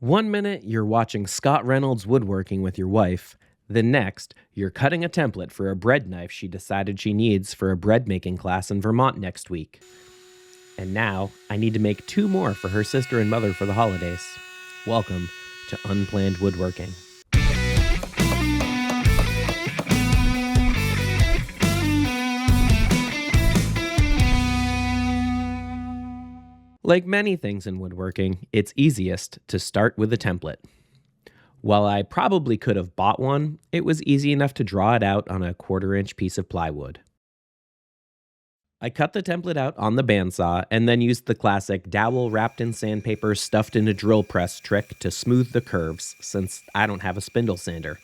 One minute, you're watching Scott Reynolds woodworking with your wife. The next, you're cutting a template for a bread knife she decided she needs for a bread making class in Vermont next week. And now, I need to make two more for her sister and mother for the holidays. Welcome to Unplanned Woodworking. Like many things in woodworking, it's easiest to start with a template. While I probably could have bought one, it was easy enough to draw it out on a 1/4-inch piece of plywood. I cut the template out on the bandsaw and then used the classic dowel wrapped in sandpaper stuffed in a drill press trick to smooth the curves, since I don't have a spindle sander.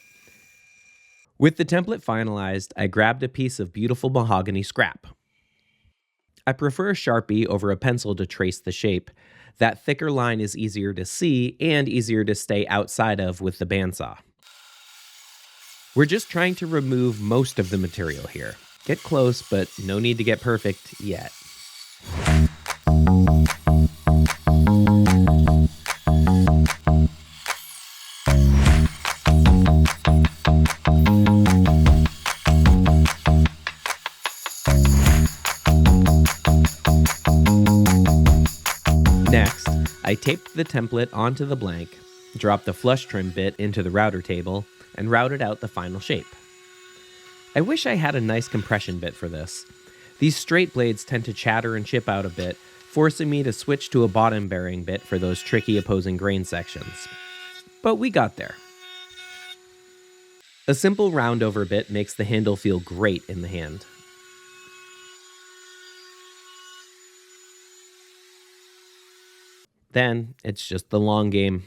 With the template finalized, I grabbed a piece of beautiful mahogany scrap. I prefer a Sharpie over a pencil to trace the shape. That thicker line is easier to see and easier to stay outside of with the bandsaw. We're just trying to remove most of the material here. Get close, but no need to get perfect yet. Next, I taped the template onto the blank, dropped the flush trim bit into the router table, and routed out the final shape. I wish I had a nice compression bit for this. These straight blades tend to chatter and chip out a bit, forcing me to switch to a bottom bearing bit for those tricky opposing grain sections. But we got there. A simple roundover bit makes the handle feel great in the hand. Then, it's just the long game.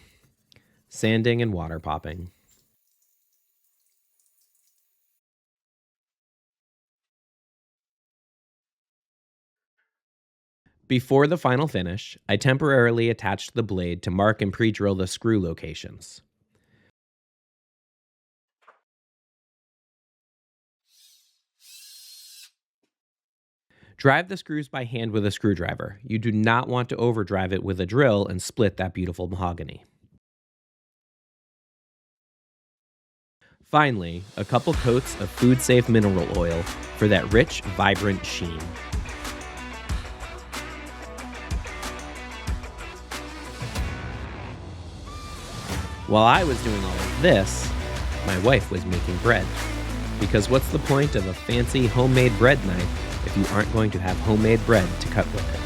Sanding and water popping. Before the final finish, I temporarily attached the blade to mark and pre-drill the screw locations. Drive the screws by hand with a screwdriver. You do not want to overdrive it with a drill and split that beautiful mahogany. Finally, a couple coats of food-safe mineral oil for that rich, vibrant sheen. While I was doing all of this, my wife was making bread. Because what's the point of a fancy homemade bread knife if you aren't going to have homemade bread to cut with it?